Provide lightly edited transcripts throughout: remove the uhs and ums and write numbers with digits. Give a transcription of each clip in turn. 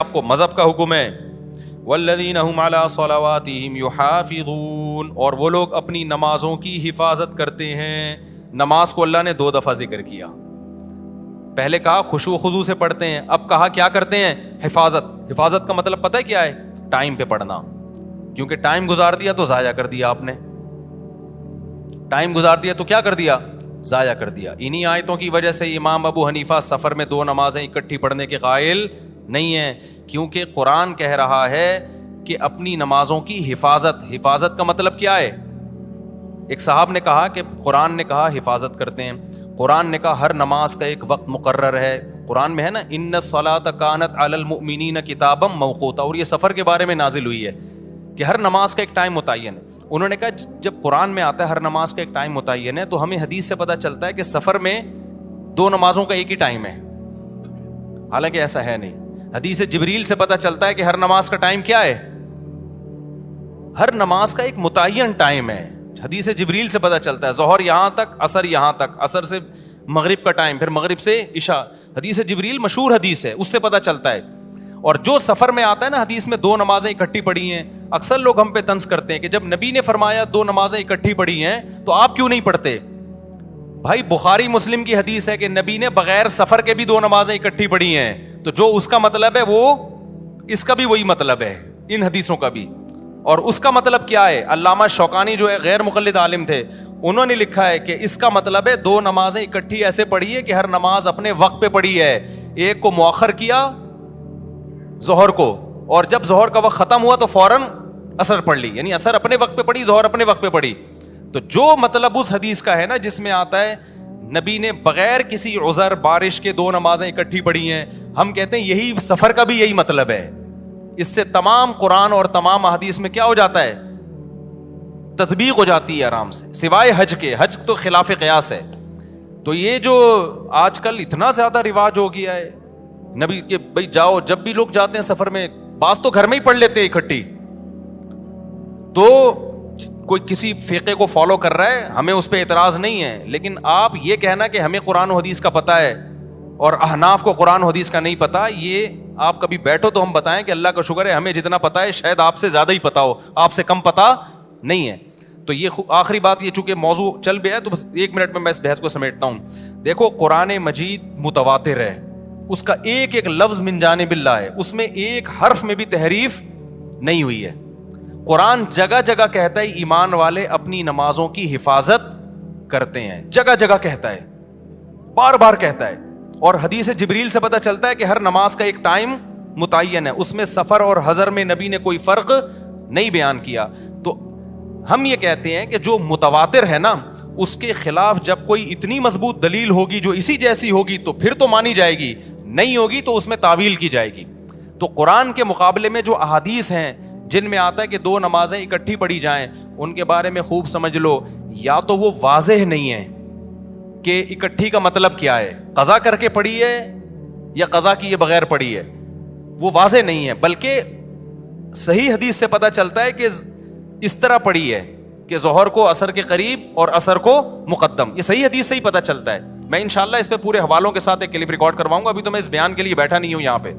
آپ کو مذہب کا حکم ہے. والذین هم علی صلواتہم یحافظون, اور وہ لوگ اپنی نمازوں کی حفاظت کرتے ہیں. نماز کو اللہ نے 2 دفعہ ذکر کیا. پہلے کہا خشوع و خضوع سے پڑھتے ہیں, اب کہا کیا کرتے ہیں, حفاظت. حفاظت کا مطلب پتہ ہے کیا ہے؟ ٹائم پہ پڑھنا. کیونکہ ٹائم گزار دیا تو ضائع کر دیا آپ نے. ٹائم گزار دیا تو کیا کر دیا؟ ضائع کر دیا. انہی آیتوں کی وجہ سے امام ابو حنیفہ سفر میں 2 نمازیں اکٹھی پڑھنے کے قائل نہیں ہیں, کیونکہ قرآن کہہ رہا ہے کہ اپنی نمازوں کی حفاظت. حفاظت کا مطلب کیا ہے؟ ایک صاحب نے کہا کہ قرآن نے کہا حفاظت کرتے ہیں, قرآن نے کہا ہر نماز کا ایک وقت مقرر ہے. قرآن میں ہے نا ان الصلاۃ کانت علی المؤمنین کتابا موقوتا, اور یہ سفر کے بارے میں نازل ہوئی ہے کہ ہر نماز کا ایک ٹائم متعین ہے. انہوں نے کہا جب قرآن میں آتا ہے ہر نماز کا ایک ٹائم متعین ہے, تو ہمیں حدیث سے پتہ چلتا ہے کہ سفر میں 2 نمازوں کا ایک ہی ٹائم ہے. حالانکہ ایسا ہے نہیں. حدیث جبریل سے پتہ چلتا ہے کہ ہر نماز کا ٹائم کیا ہے, ہر نماز کا ایک متعین ٹائم ہے. حدیث جبریل سے پتہ چلتا ہے ظہر یہاں تک, عصر یہاں تک, عصر سے مغرب کا ٹائم, پھر مغرب سے عشاء. حدیث جبریل مشہور حدیث ہے, اس سے پتہ چلتا ہے. اور جو سفر میں آتا ہے نا حدیث میں 2 نمازیں اکٹھی پڑھی ہیں, اکثر لوگ ہم پہ طنز کرتے ہیں کہ جب نبی نے فرمایا 2 نمازیں اکٹھی پڑھی ہیں تو آپ کیوں نہیں پڑھتے؟ بھائی بخاری مسلم کی حدیث ہے کہ نبی نے بغیر سفر کے بھی 2 نمازیں اکٹھی پڑھی ہیں, تو جو اس کا مطلب ہے وہ اس کا بھی وہی مطلب ہے, ان حدیثوں کا بھی. اور اس کا مطلب کیا ہے؟ علامہ شوکانی جو ہے غیر مقلد عالم تھے, انہوں نے لکھا ہے کہ اس کا مطلب ہے 2 نمازیں اکٹھی ایسے پڑھی ہے کہ ہر نماز اپنے وقت پہ پڑھی ہے. ایک کو مؤخر کیا ظہر کو, اور جب ظہر کا وقت ختم ہوا تو فوراً عصر پڑھ لی, یعنی عصر اپنے وقت پہ پڑھی, ظہر اپنے وقت پہ پڑھی. تو جو مطلب اس حدیث کا ہے نا جس میں آتا ہے نبی نے بغیر کسی عذر بارش کے 2 نمازیں اکٹھی پڑھی ہیں, ہم کہتے ہیں یہی سفر کا بھی یہی مطلب ہے. اس سے تمام قرآن اور تمام احادیث میں کیا ہو جاتا ہے؟ تطبیق ہو جاتی ہے آرام سے, سوائے حج کے. حج تو خلاف قیاس ہے. تو یہ جو آج کل اتنا زیادہ رواج ہو گیا ہے نبی کے, بھائی جاؤ, جب بھی لوگ جاتے ہیں سفر میں, بعض تو گھر میں ہی پڑھ لیتے ہیں اکٹھی. تو کوئی کسی فقہ کو فالو کر رہا ہے, ہمیں اس پہ اعتراض نہیں ہے, لیکن آپ یہ کہنا کہ ہمیں قرآن و حدیث کا پتہ ہے اور احناف کو قرآن و حدیث کا نہیں پتہ, یہ آپ کبھی بیٹھو تو ہم بتائیں کہ اللہ کا شکر ہے ہمیں جتنا پتہ ہے شاید آپ سے زیادہ ہی پتہ ہو, آپ سے کم پتہ نہیں ہے. تو یہ آخری بات, یہ چونکہ موضوع چل بھی ہے تو بس 1 منٹ میں اس بحث کو سمیٹتا ہوں. دیکھو قرآن مجید متواتر ہے, اس کا ایک ایک لفظ من جانب اللہ ہے, اس میں ایک حرف میں بھی تحریف نہیں ہوئی ہے. قرآن جگہ جگہ کہتا ہے ایمان والے اپنی نمازوں کی حفاظت کرتے ہیں, جگہ جگہ کہتا ہے, بار بار کہتا ہے. اور حدیث جبریل سے پتہ چلتا ہے کہ ہر نماز کا ایک ٹائم متعین ہے, اس میں سفر اور حضر میں نبی نے کوئی فرق نہیں بیان کیا. تو ہم یہ کہتے ہیں کہ جو متواتر ہے نا اس کے خلاف جب کوئی اتنی مضبوط دلیل ہوگی جو اسی جیسی ہوگی تو پھر تو مانی جائے گی, نہیں ہوگی تو اس میں تعویل کی جائے گی. تو قرآن کے مقابلے میں جو احادیث ہیں جن میں آتا ہے کہ 2 نمازیں اکٹھی پڑھی جائیں, ان کے بارے میں خوب سمجھ لو, یا تو وہ واضح نہیں ہے کہ اکٹھی کا مطلب کیا ہے, قضا کر کے پڑھی ہے یا قضا کیے بغیر پڑھی ہے, وہ واضح نہیں ہے. بلکہ صحیح حدیث سے پتہ چلتا ہے کہ اس طرح پڑھی ہے کہ ظہر کو عصر کے قریب اور عصر کو مقدم, یہ صحیح حدیث سے ہی پتہ چلتا ہے. میں انشاءاللہ اس پہ پورے حوالوں کے ساتھ ایک کلپ ریکارڈ کرواؤں گا, ابھی تو میں اس بیان کے لیے بیٹھا نہیں ہوں یہاں پہ.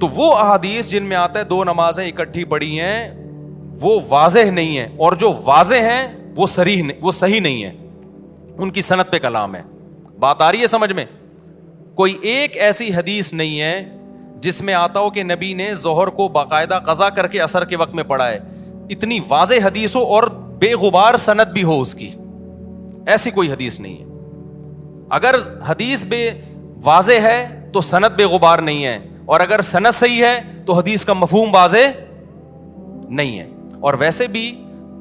تو وہ احادیث جن میں آتا ہے 2 نمازیں اکٹھی پڑھی ہیں وہ واضح نہیں ہے, اور جو واضح ہیں وہ صحیح نہیں ہے, ان کی سند پہ کلام ہے. بات آ رہی ہے سمجھ میں؟ کوئی ایک ایسی حدیث نہیں ہے جس میں آتا ہو کہ نبی نے ظہر کو باقاعدہ قضا کر کے عصر کے وقت میں پڑھا ہے. اتنی واضح حدیث ہو اور بے غبار سند بھی ہو اس کی, ایسی کوئی حدیث نہیں ہے. اگر حدیث بے واضح ہے تو سند بے غبار نہیں ہے, اور اگر سند صحیح ہے تو حدیث کا مفہوم واضح نہیں ہے. اور ویسے بھی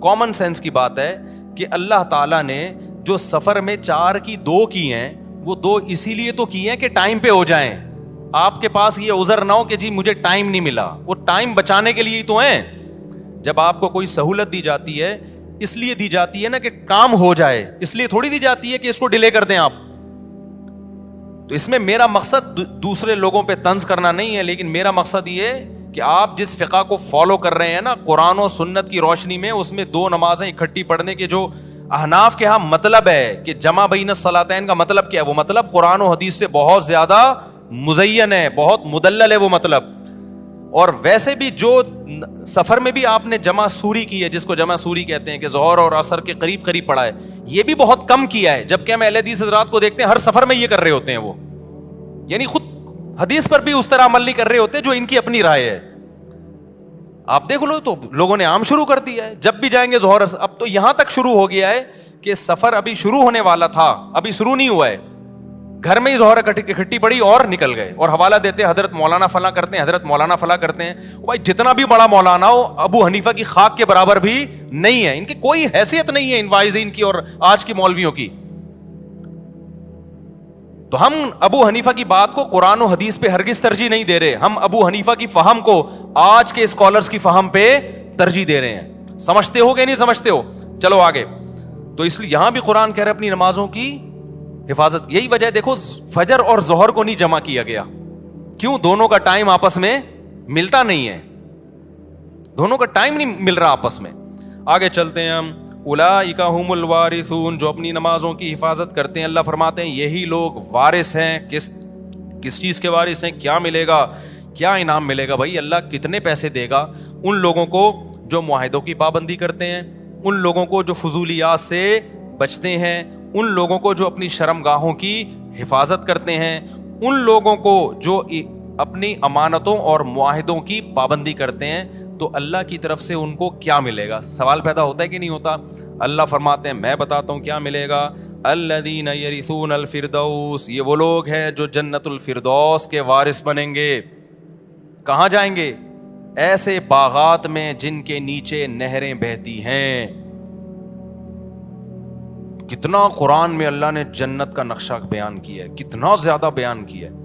کامن سینس کی بات ہے کہ اللہ تعالیٰ نے جو سفر میں 4 کی 2 کی ہیں, وہ 2 اسی لیے تو کی ہیں کہ ٹائم پہ ہو جائیں. آپ کے پاس یہ عذر نہ ہو کہ جی مجھے ٹائم نہیں ملا, وہ ٹائم بچانے کے لیے ہی تو ہیں. جب آپ کو کوئی سہولت دی جاتی ہے اس لیے دی جاتی ہے نا کہ کام ہو جائے, اس لیے تھوڑی دی جاتی ہے کہ اس کو ڈیلے کر دیں آپ. تو اس میں میرا مقصد دوسرے لوگوں پہ طنز کرنا نہیں ہے, لیکن میرا مقصد یہ ہے کہ آپ جس فقہ کو فالو کر رہے ہیں نا قرآن و سنت کی روشنی میں, اس میں 2 نمازیں اکٹھی پڑھنے کے جو احناف کے ہاں مطلب ہے کہ جمع بین الصلاتین کا مطلب کیا ہے, وہ مطلب قرآن و حدیث سے بہت زیادہ مزین ہے, بہت مدلل ہے وہ مطلب. اور ویسے بھی جو سفر میں بھی آپ نے جمع سوری کی ہے, جس کو جمع سوری کہتے ہیں کہ ظہر اور عصر کے قریب قریب پڑھا ہے, یہ بھی بہت کم کیا ہے, جبکہ ہم اہل حدیث حضرات کو دیکھتے ہیں ہر سفر میں یہ کر رہے ہوتے ہیں وہ, یعنی خود حدیث پر بھی اس طرح عمل نہیں کر رہے ہوتے جو ان کی اپنی رائے ہے. آپ دیکھ لو تو لوگوں نے عام شروع کر دیا ہے, جب بھی جائیں گے ظہر. اب تو یہاں تک شروع ہو گیا ہے کہ سفر ابھی شروع ہونے والا تھا, ابھی شروع نہیں ہوا ہے, گھر میں ہی ظہر اکٹھی پڑی اور نکل گئے, اور حوالہ دیتے ہیں حضرت مولانا فلاں کرتے ہیں, حضرت مولانا فلاں کرتے ہیں. بھائی جتنا بھی بڑا مولانا ہو, ابو حنیفہ کی خاک کے برابر بھی نہیں ہے, ان کی کوئی حیثیت نہیں ہے ان واعظین کی اور آج کی مولویوں کی. تو ہم ابو حنیفہ کی بات کو قرآن و حدیث پہ ہرگز ترجیح نہیں دے رہے, ہم ابو حنیفہ کی فہم کو آج کے اسکالرز کی فہم پہ ترجیح دے رہے ہیں. سمجھتے ہو کہ نہیں سمجھتے ہو؟ چلو آگے. تو اس لیے یہاں بھی قرآن کہہ رہے اپنی نمازوں کی حفاظت. یہی وجہ دیکھو فجر اور ظہر کو نہیں جمع کیا گیا. کیوں؟ دونوں کا ٹائم آپس میں ملتا نہیں ہے, دونوں کا ٹائم نہیں مل رہا آپس میں. آگے چلتے ہیں ہم. اولئک هم الوارثون, جو اپنی نمازوں کی حفاظت کرتے ہیں, اللہ فرماتے ہیں یہی لوگ وارث ہیں. کس چیز کے وارث ہیں؟ کیا ملے گا, کیا انعام ملے گا؟ بھائی اللہ کتنے پیسے دے گا ان لوگوں کو جو معاہدوں کی پابندی کرتے ہیں, ان لوگوں کو جو فضولیات سے بچتے ہیں, ان لوگوں کو جو اپنی شرمگاہوں کی حفاظت کرتے ہیں, ان لوگوں کو جو اپنی امانتوں اور معاہدوں کی پابندی کرتے ہیں, تو اللہ کی طرف سے ان کو کیا ملے گا؟ سوال پیدا ہوتا ہے کہ نہیں ہوتا؟ اللہ فرماتے ہیں میں بتاتا ہوں کیا ملے گا. الذین یرثون الفردوس, یہ وہ لوگ ہیں جو جنت الفردوس کے وارث بنیں گے. کہاں جائیں گے؟ ایسے باغات میں جن کے نیچے نہریں بہتی ہیں. کتنا قرآن میں اللہ نے جنت کا نقشہ بیان کیا ہے, کتنا زیادہ بیان کیا ہے.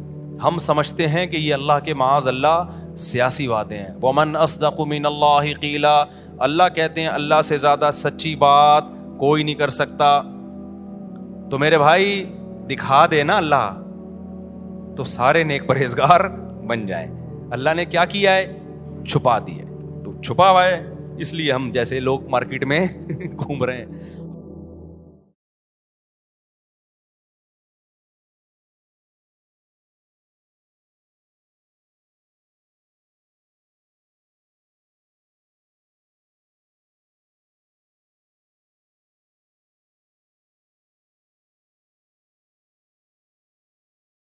ہم سمجھتے ہیں کہ یہ اللہ کے معاذ اللہ سیاسی باتیں ہیں. وَمَنْ أَصْدَقُ مِنَ اللَّهِ قِيلًا, اللہ کہتے ہیں اللہ سے زیادہ سچی بات کوئی نہیں کر سکتا. تو میرے بھائی دکھا دے نا اللہ, تو سارے نیک پرہیزگار بن جائیں. اللہ نے کیا کیا ہے؟ چھپا دیا ہے. تو چھپا ہوا ہے, اس لیے ہم جیسے لوگ مارکیٹ میں گھوم رہے ہیں.